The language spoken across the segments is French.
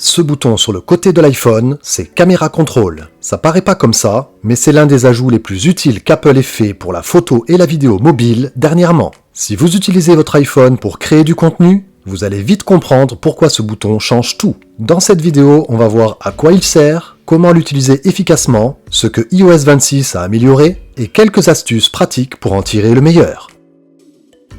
Ce bouton sur le côté de l'iPhone, c'est Camera Control. Ça paraît pas comme ça, mais c'est l'un des ajouts les plus utiles qu'Apple ait fait pour la photo et la vidéo mobile dernièrement. Si vous utilisez votre iPhone pour créer du contenu, vous allez vite comprendre pourquoi ce bouton change tout. Dans cette vidéo, on va voir à quoi il sert, comment l'utiliser efficacement, ce que iOS 26 a amélioré et quelques astuces pratiques pour en tirer le meilleur.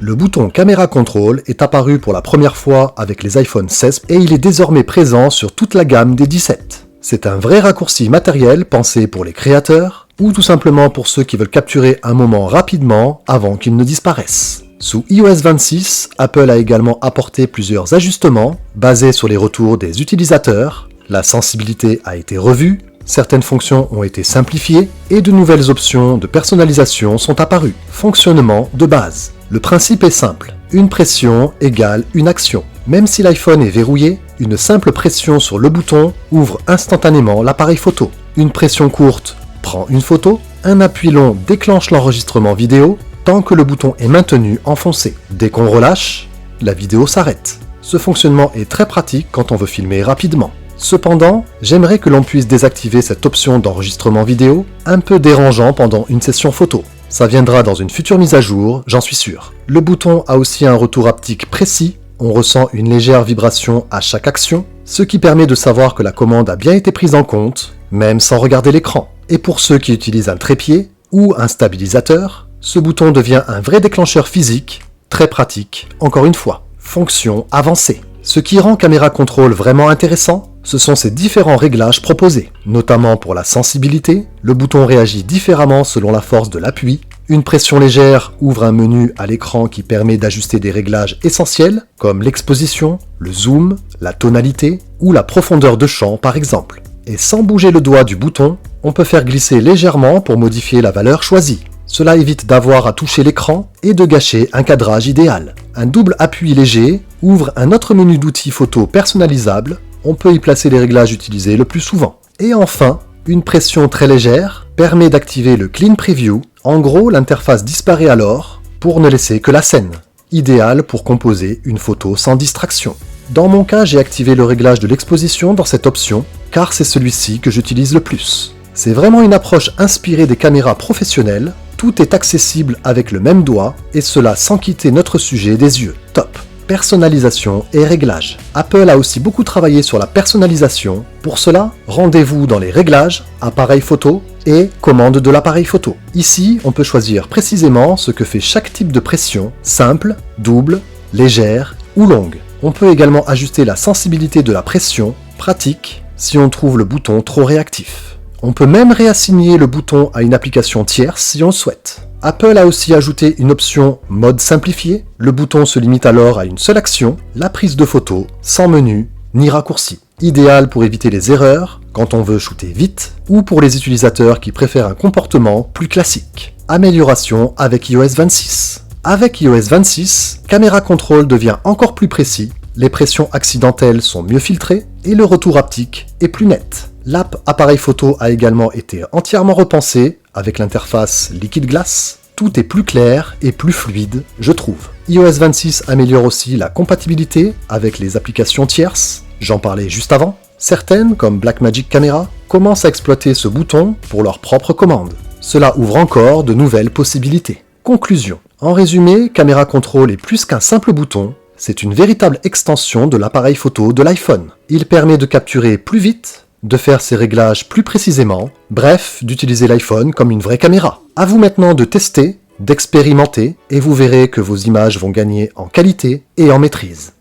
Le bouton Camera Control est apparu pour la première fois avec les iPhone 16 et il est désormais présent sur toute la gamme des 17. C'est un vrai raccourci matériel pensé pour les créateurs ou tout simplement pour ceux qui veulent capturer un moment rapidement avant qu'il ne disparaisse. Sous iOS 26, Apple a également apporté plusieurs ajustements basés sur les retours des utilisateurs, la sensibilité a été revue, certaines fonctions ont été simplifiées et de nouvelles options de personnalisation sont apparues. Fonctionnement de base. Le principe est simple, une pression égale une action. Même si l'iPhone est verrouillé, une simple pression sur le bouton ouvre instantanément l'appareil photo. Une pression courte prend une photo, un appui long déclenche l'enregistrement vidéo tant que le bouton est maintenu enfoncé. Dès qu'on relâche, la vidéo s'arrête. Ce fonctionnement est très pratique quand on veut filmer rapidement. Cependant, j'aimerais que l'on puisse désactiver cette option d'enregistrement vidéo, un peu dérangeant pendant une session photo. Ça viendra dans une future mise à jour, j'en suis sûr. Le bouton a aussi un retour haptique précis, on ressent une légère vibration à chaque action, ce qui permet de savoir que la commande a bien été prise en compte, même sans regarder l'écran. Et pour ceux qui utilisent un trépied ou un stabilisateur, ce bouton devient un vrai déclencheur physique, très pratique, encore une fois. Fonction avancée. Ce qui rend Camera Control vraiment intéressant, ce sont ces différents réglages proposés. Notamment pour la sensibilité, le bouton réagit différemment selon la force de l'appui. Une pression légère ouvre un menu à l'écran qui permet d'ajuster des réglages essentiels, comme l'exposition, le zoom, la tonalité ou la profondeur de champ par exemple. Et sans bouger le doigt du bouton, on peut faire glisser légèrement pour modifier la valeur choisie. Cela évite d'avoir à toucher l'écran et de gâcher un cadrage idéal. Un double appui léger ouvre un autre menu d'outils photo personnalisable, on peut y placer les réglages utilisés le plus souvent. Et enfin, une pression très légère permet d'activer le Clean Preview. En gros, l'interface disparaît alors pour ne laisser que la scène. Idéal pour composer une photo sans distraction. Dans mon cas, j'ai activé le réglage de l'exposition dans cette option, car c'est celui-ci que j'utilise le plus. C'est vraiment une approche inspirée des caméras professionnelles, tout est accessible avec le même doigt, et cela sans quitter notre sujet des yeux. Top! Personnalisation et réglages. Apple a aussi beaucoup travaillé sur la personnalisation. Pour cela, rendez-vous dans les réglages, appareil photo et commande de l'appareil photo. Ici, on peut choisir précisément ce que fait chaque type de pression, simple, double, légère ou longue. On peut également ajuster la sensibilité de la pression, pratique, si on trouve le bouton trop réactif. On peut même réassigner le bouton à une application tierce si on le souhaite. Apple a aussi ajouté une option mode simplifié. Le bouton se limite alors à une seule action, la prise de photo, sans menu ni raccourci. Idéal pour éviter les erreurs quand on veut shooter vite ou pour les utilisateurs qui préfèrent un comportement plus classique. Amélioration avec iOS 26. Avec iOS 26, Camera Control devient encore plus précis, les pressions accidentelles sont mieux filtrées et le retour haptique est plus net. L'app appareil photo a également été entièrement repensée avec l'interface Liquid Glass. Tout est plus clair et plus fluide, je trouve. iOS 26 améliore aussi la compatibilité avec les applications tierces, j'en parlais juste avant. Certaines, comme Blackmagic Camera, commencent à exploiter ce bouton pour leurs propres commandes. Cela ouvre encore de nouvelles possibilités. Conclusion. En résumé, Camera Control est plus qu'un simple bouton, c'est une véritable extension de l'appareil photo de l'iPhone. Il permet de capturer plus vite, de faire ses réglages plus précisément, bref, d'utiliser l'iPhone comme une vraie caméra. À vous maintenant de tester, d'expérimenter, et vous verrez que vos images vont gagner en qualité et en maîtrise.